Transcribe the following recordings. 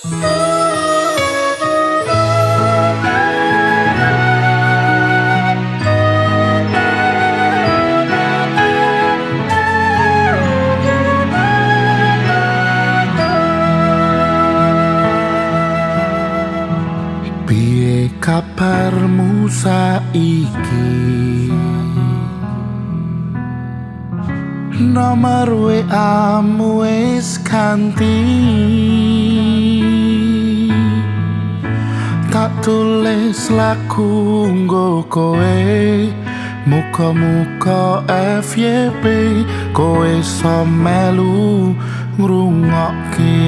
Piye kabarmu saiki? Nomor WA-mu wis ganti. Tak tulis lagu nggo kowe, muga-muga FYP kowe iso melu ngrungokke.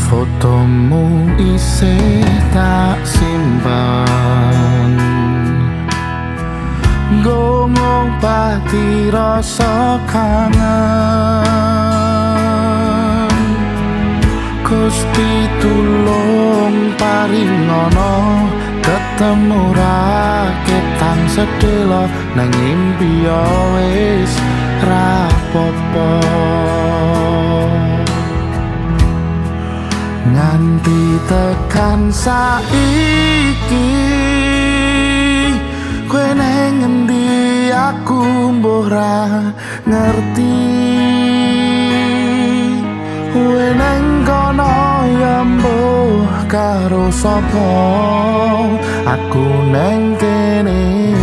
Fotomu isih tak simpen, nggo ngobati rasa kangen. Gusti tulung paringono ketemu raketan sedelo nang ngimpi wis rapopo. Nganti tekan saiki kowe nang endi aku mbuh ra ngerti. Kowe nang kono ya mbuh karo sapa, aku nang kene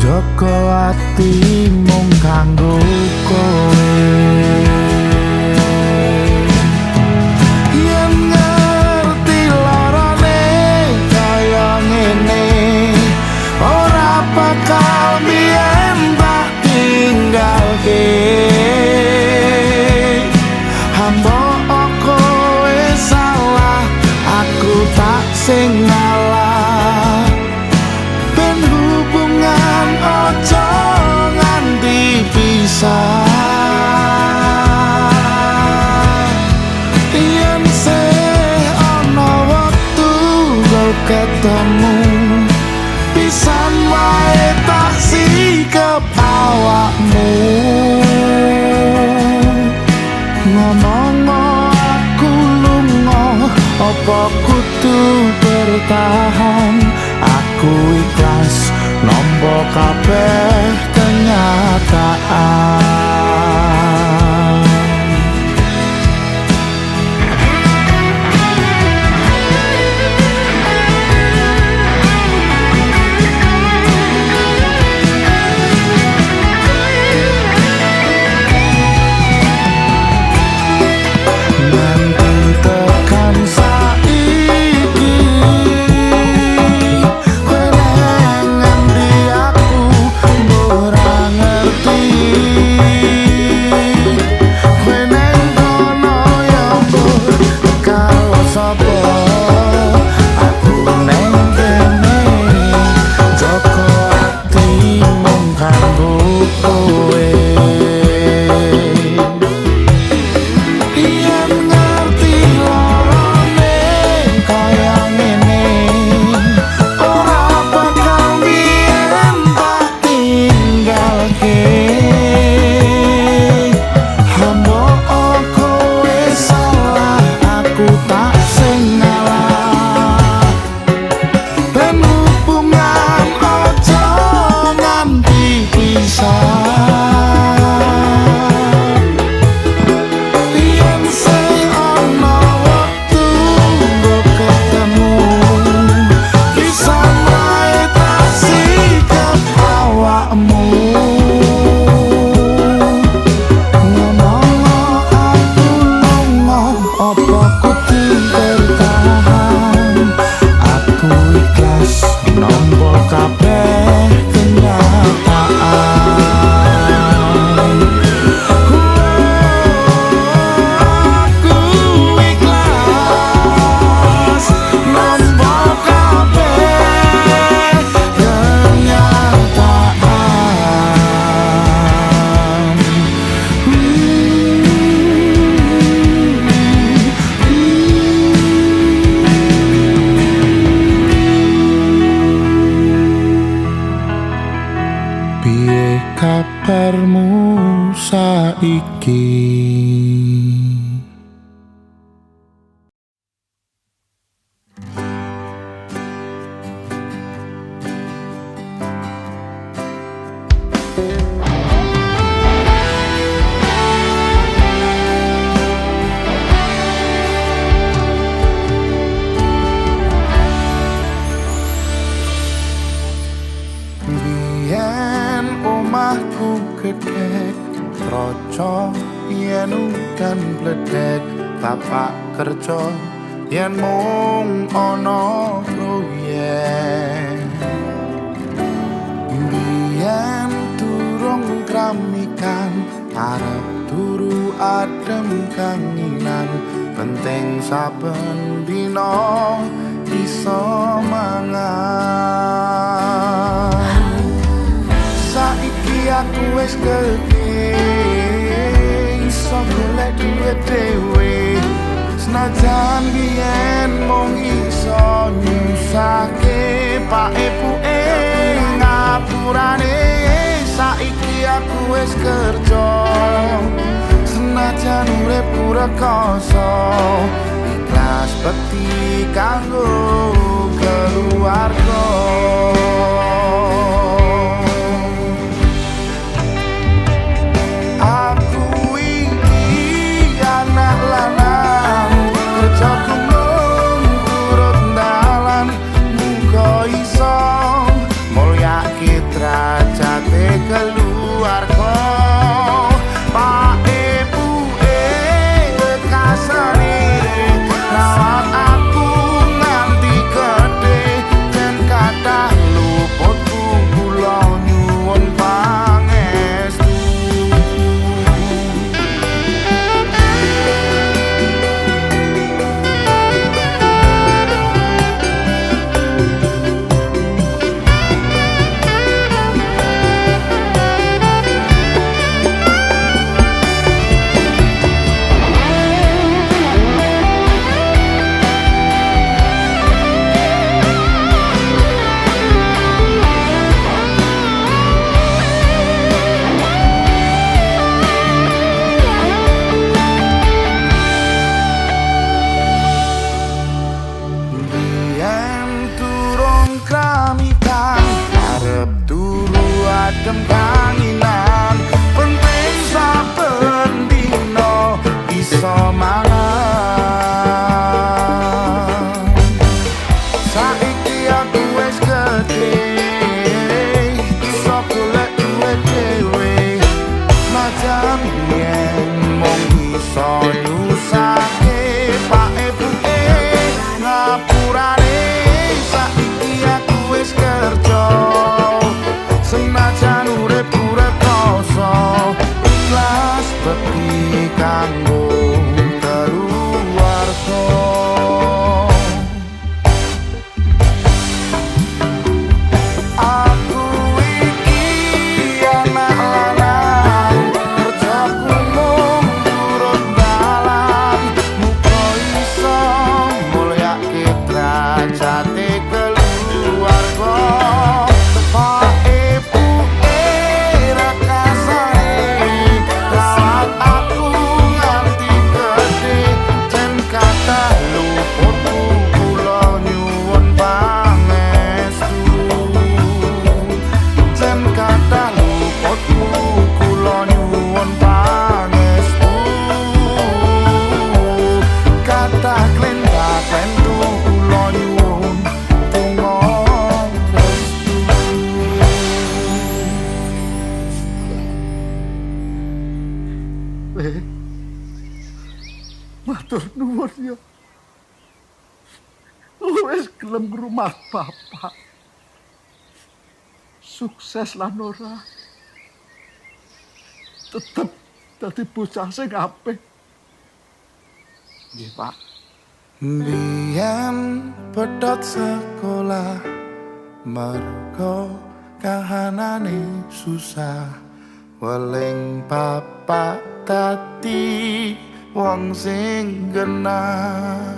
jaga ati mung kanggo kowe. Sing ngalah ben hubungan ojo nganti pisah. Yen sih ana wektu kau ketemu, pisan wae tak sikep awakmu. Ngomong aku lunga apa kudu bertahan, aku ikhlas nampa kabeh kenyataan. Piye kabarmu saiki? gedhek troco yen udan bledek bapak kerja yen mung ana proyek biyen durung kramikan arep turu adem kanginan penting saben dina iso mangan saiki aku wis gedhe iso golek duit dhewe senajan biyen mung iso nyusahke pak ibuke ngapurane saiki aku wis kerja senajan urip rekoso ikhlas bekti kanggo keluarga aku iki anak lanang kerja gunung turut dalan muga iso mulyake derajate keluarga pak ibuke kasane rawat aku nganti gedhe dan kathah luputku kula nyuwun pangestu adem kanginan penting saben dina iso mangan saiki aku wis gedhe iso golek duit dhewe najan yen mung iso nyusahke pak ibuke ngapurane saiki aku wis kerja senajan urip rekoso ikhlas bekti kanggo keluarga aku iki anak lanang kerja gunung turut dalan muga iso mulyake derajate keluarga matur nuwun ya. Wis gelem rumah bapak. Sukses lan ora. Tetep dadi bocah sing apik. Nggih, Pak. Biyen pedhot sekolah mergo kahanane susah. Weling bapak dadi wong sing genah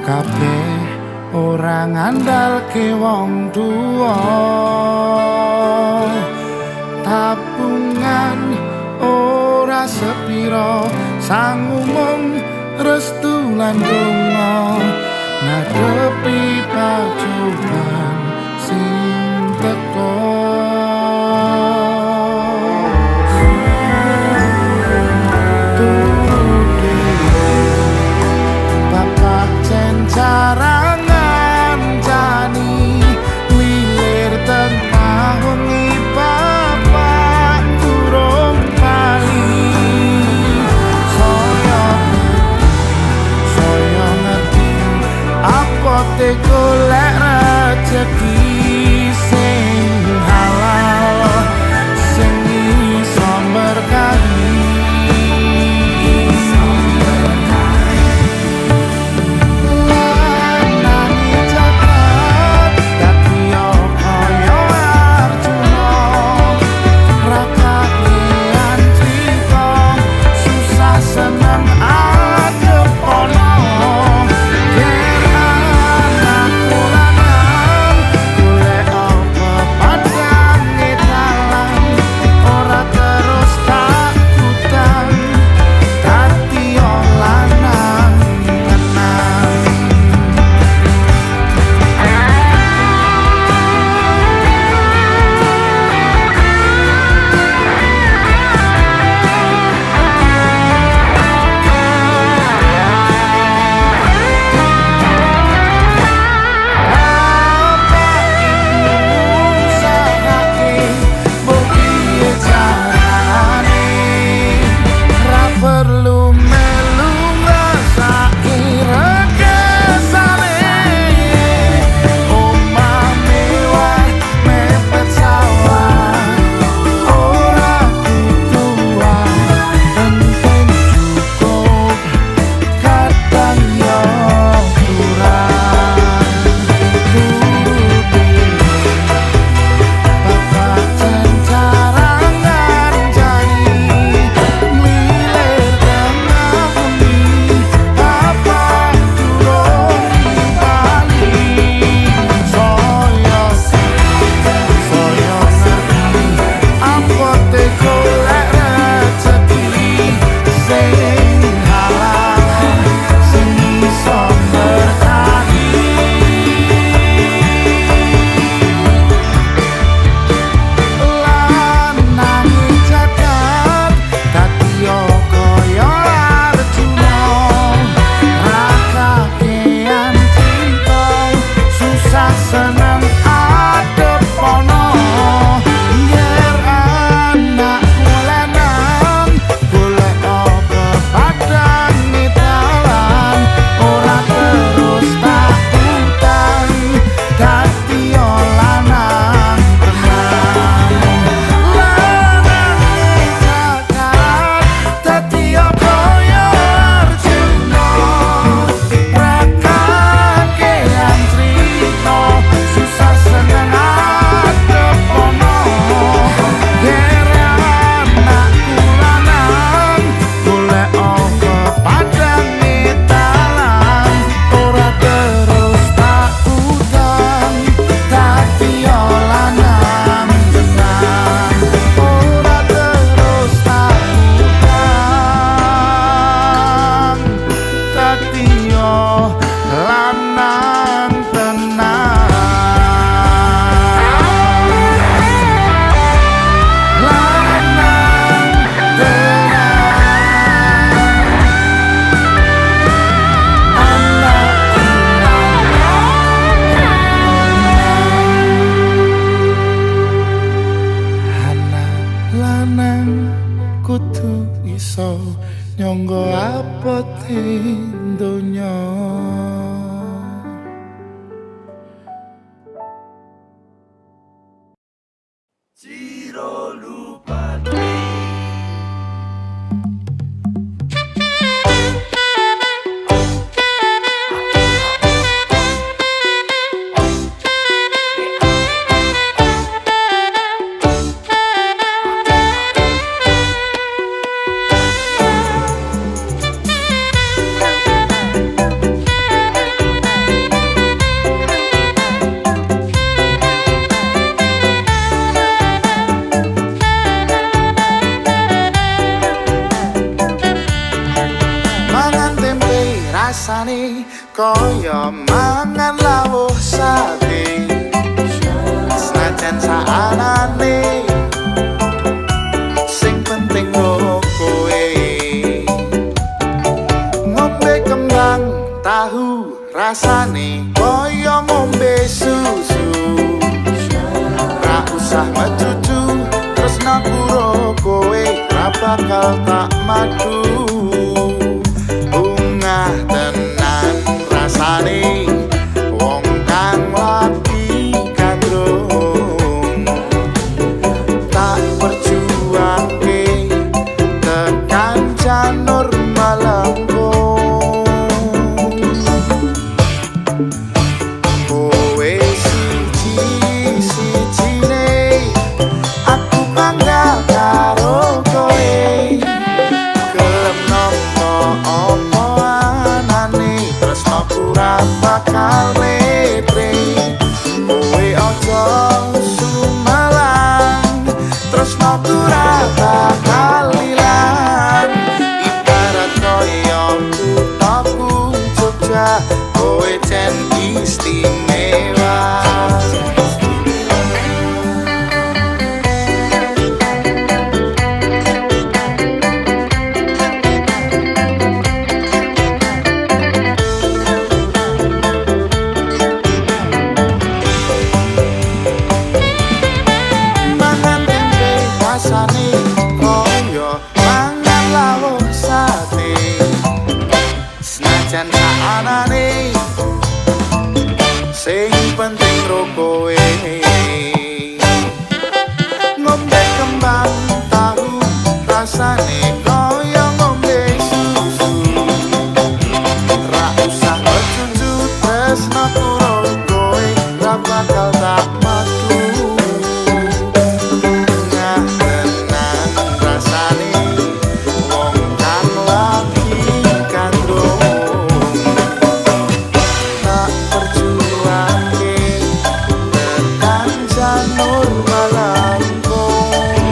kabeh ora ngandalke wong tuwa tabungan Angan ora sepiro sang umum restu lan donga ngadepi pacobaan sing teko. Bapak cencarangan jani lilir tengah wengi bapak turung bali saya ngerti apa te golek rezeki sing halal sing iso berkahi. nyangga abote donya. rasane kaya mangan lawuh sate senajan saanane sing penting kowe ngombe kembang tahu rasane kaya ngombe susu ra usah mecucu tresno karo kowe ra bakal tak madu bungah tenan rasane wong kang lagi kandrung tak perjuangke tekan janur malangkung kowe siji-sijine aku bangga karo kowe gelem nampa apa anane tresnoku ra bakal letre kowe aja sumalang tresnoku ra bakal ilang ibarat koyo kuthaku Jogja kowe jen istimewa. Mangan tempe rasane koyo mangan lawuh sate senajan saanane sing penting ro kowe ngombe kembang tahu rasane kaya ngombe susu ra usah mecucu tresno karo kowe ra bakal tak madu bungah tenan rasane wong kang lagi kandrung tak perjuangke tekan janur malangkung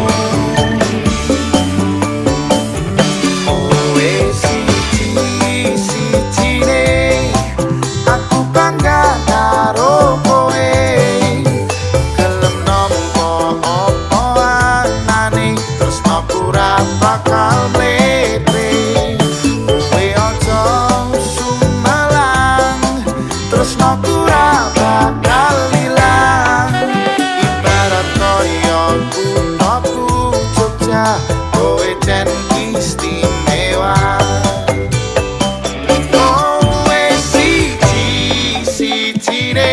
kowe siji-sijine aku bangga karo kowe gelem nampa apa anane tresnoku ra bakal letre kowe aja sumalang tresnoku ra bakal ilang ibarat koyo kuthaku Jogja kowe jen istimewa kowe siji-sijine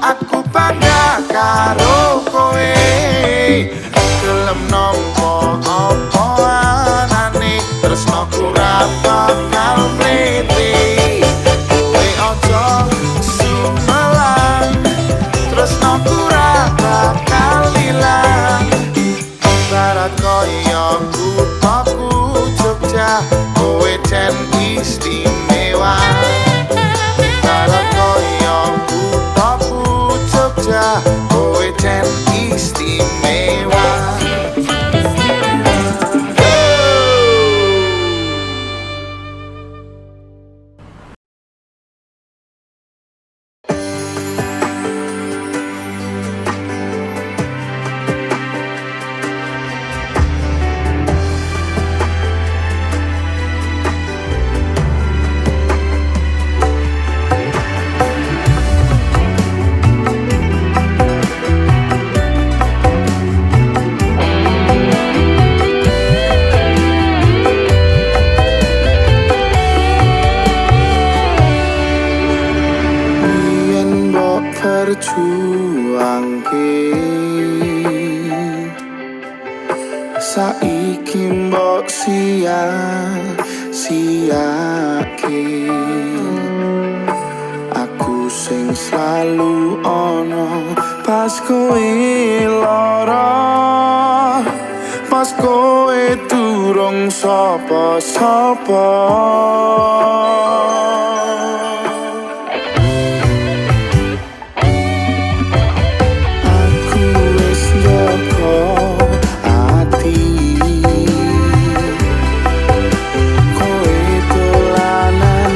aku bangga karo kowe gelem nampa apa anane tresnoku ra bakal mlete kowe aja sumelang tresnoku ra bakal ilang ibarat koyo kuthaku Jogja kowe jen istimewa ibarat koyo kuthaku Jogja kowe jen istimewa. Perjuangke saiki mbok sia-siake aku sing selalu ono pas kowe lara pas kowe durung sapa-sapa kowe dolanan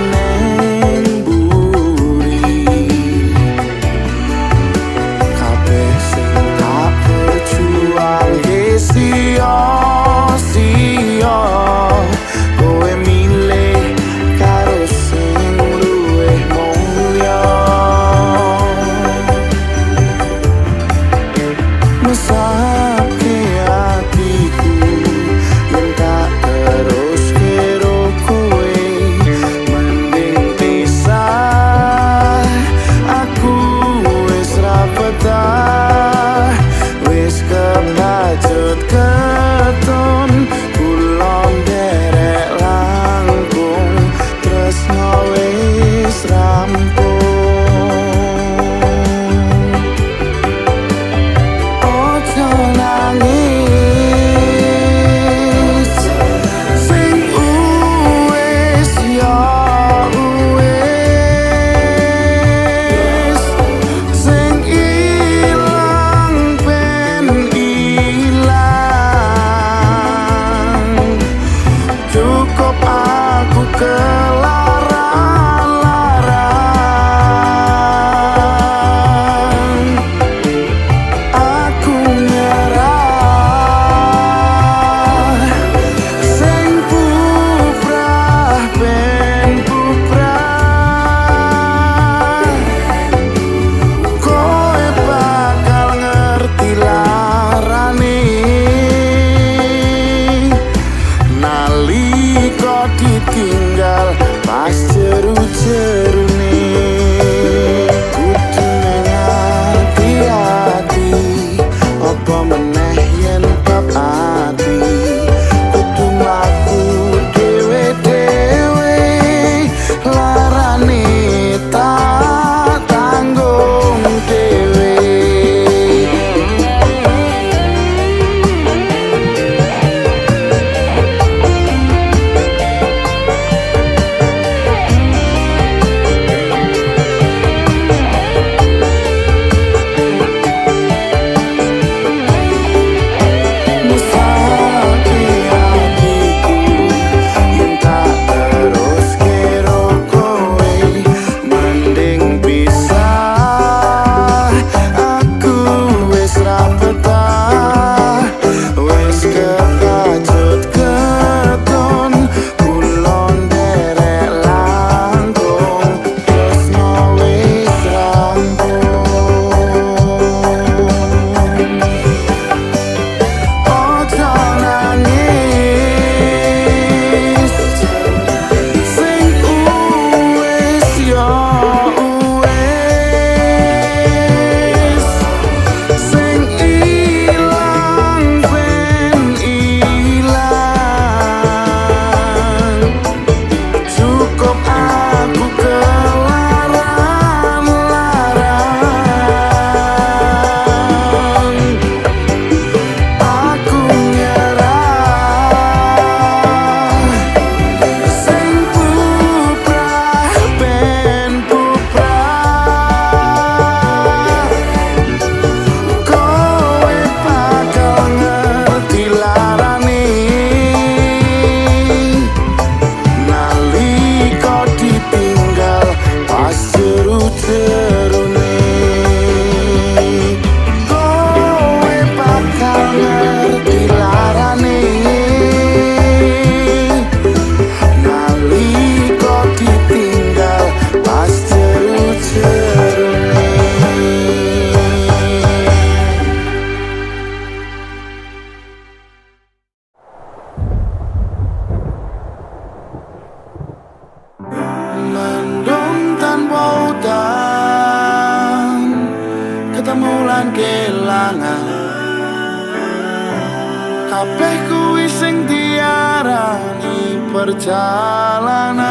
kabeh kuwi sing diarani perjalanan.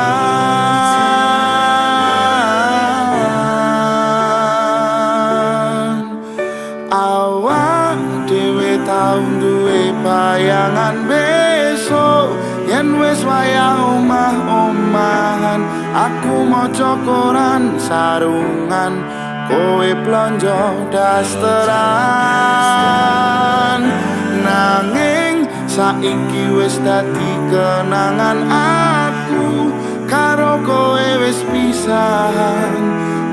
Awak dhewe tau duwe bayangan besok yen wis wayah omah-omahan. Aku maca koran sarungan, kowe plonjo dasteran. Nanging saiki wis dadi kenangan, aku karo kowe wis pisahan.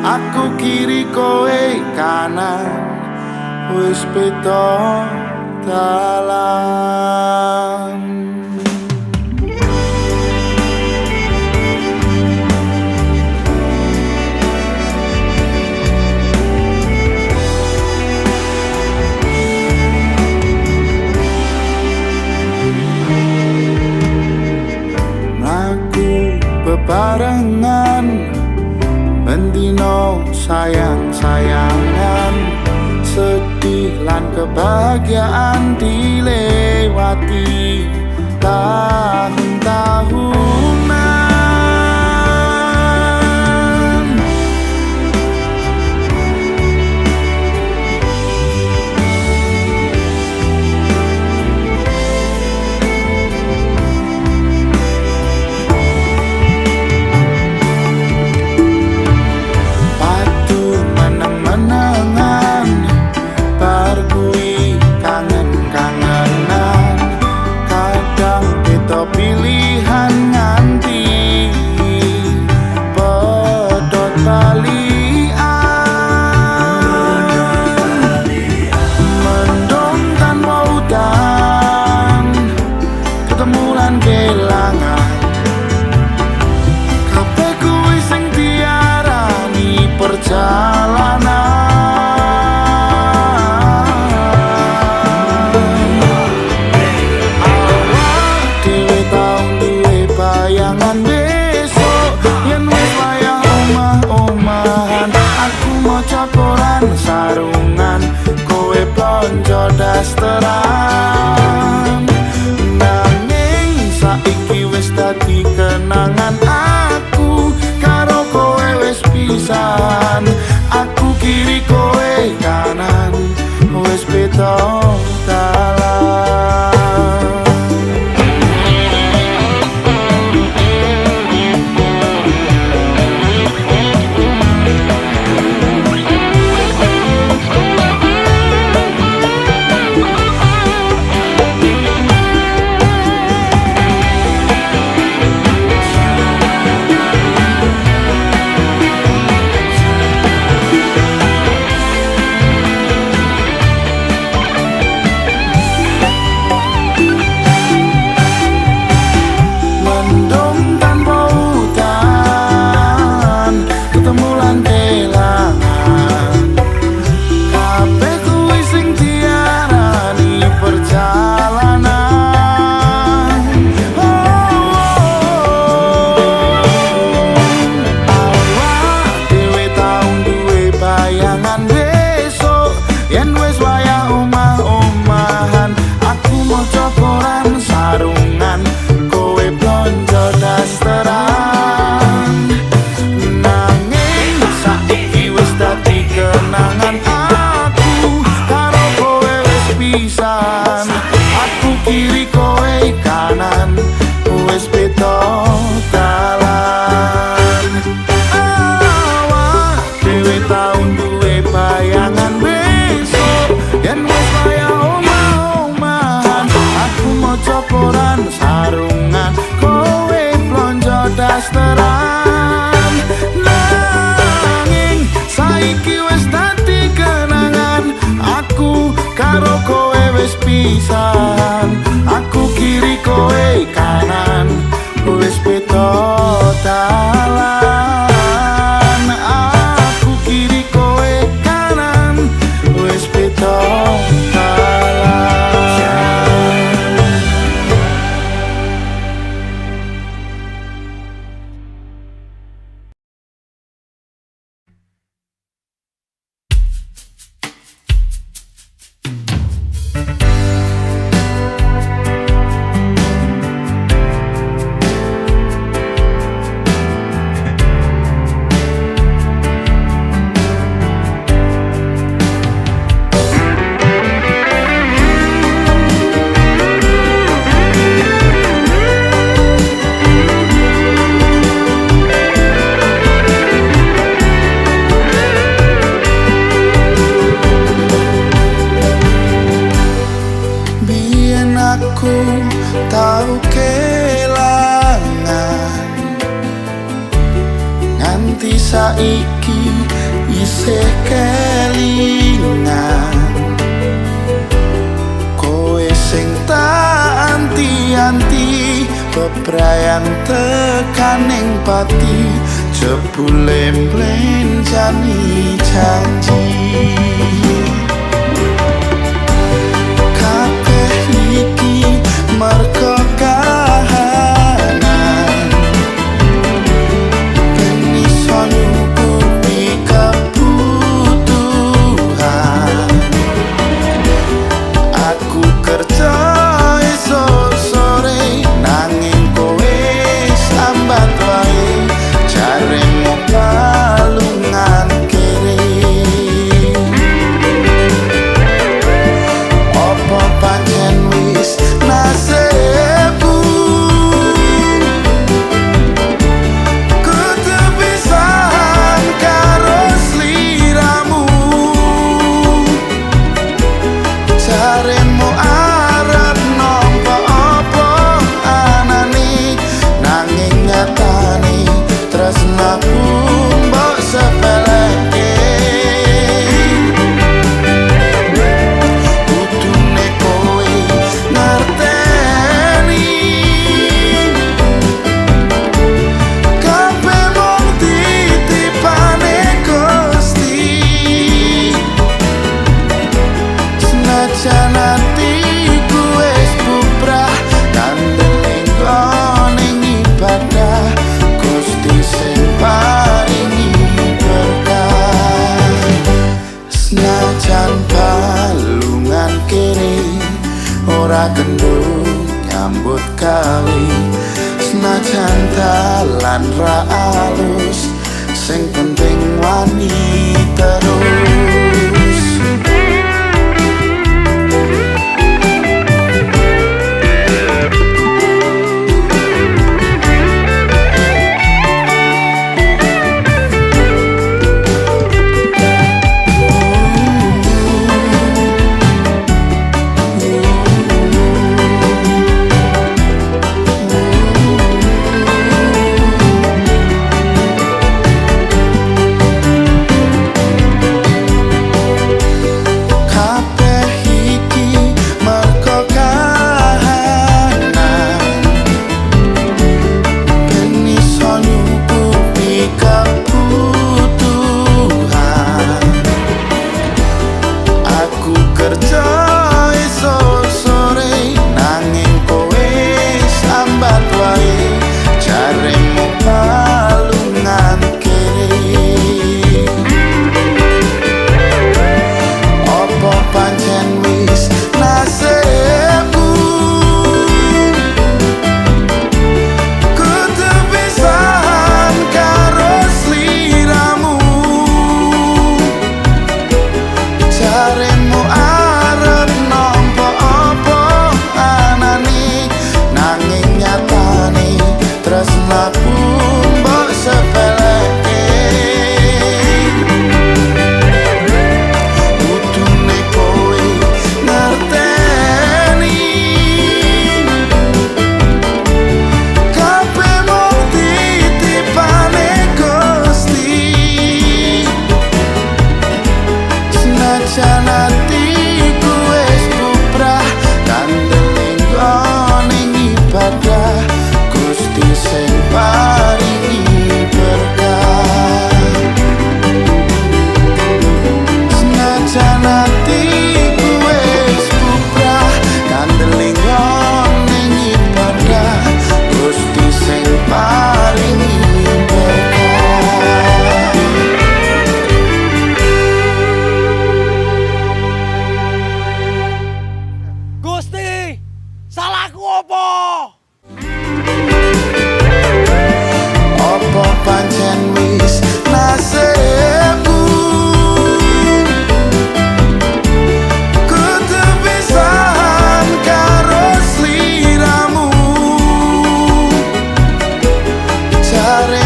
Aku kiri kowe kanan, wis beda dalan. Bebarengan bendino sayang-sayangan, sedih lan kebahagiaan dilewati tahun-tahunan. Pilihan nganti pedot talian, mendung tanpa udan, ketemu lan kelangan. Kabeh kuwi sing diarani perjalanan. Bayangan besok yen wis wayah omah-omahan. Aku maca koran sarungan, kowe plonjo dasteran. Nanging saiki wis dadi kenangan, aku karo kowe wis pisahan. Aku kiri kowe kanan, wis beda dalan. Aku kiri kowe kanan, wis beda dalan. Awak dhewe tau duwe bayangan besok yen wis wayah omah-omahan. Aku maca koran sarungan, kowe plonjo dasteran. Nanging saiki wis dadi kenangan, aku karo kowe wis pisahan. Aku kiri kowe kanan. aku tau kelangan, nganti saiki isih kelingan. Kowe sing tak anti-anti, bebrayan tekaning pati, jebule mblenjani janji. Kabeh iki merga kahanan, ben iso nyukupi kebutuhan. Aku kerja esuk sore, nanging kowe sambat wae, jaremu balungan kere. Opo pancen wis nasibku, kudu pisan karo sliramu. Jaremu arep nampa apa anane, nanging nyatane tresnaku mbok sepeleke. Kudune kowe ngerteni, kabeh mung titipane Gusti. Senajan atiku wis bubrah, kandeling ning ibadah, Gusti sing paringi berkah. Senajan balungan kene ora kendho nyambut gawe, senajan dalan ra alus, sing penting wani terus. Kabeh iki merga kahanan, ben iso nyukupi kebutuhan. Aku kerja esuk sore, nanging kowe sambat wae, jaremu balungan kere. Opo pancen wis nasibku, kudu pisan karo sliramu. Jaremu arep nampa apa anane, nanging nyatane tresnaku mbok sepeleke. Kudune kowe ngerteni, kabeh mung titipane Gusti. Senajan atiku wis bubrah, kandeling ning ibadah, Gusti sing paringi berkah. Senajan atiku wis bubrah, kandeling ning ibadah, Gusti sing paringi berkah. Gusti, salahku apa? Opo pancen wis nasibku, kudu pisan karo sliramu. Jare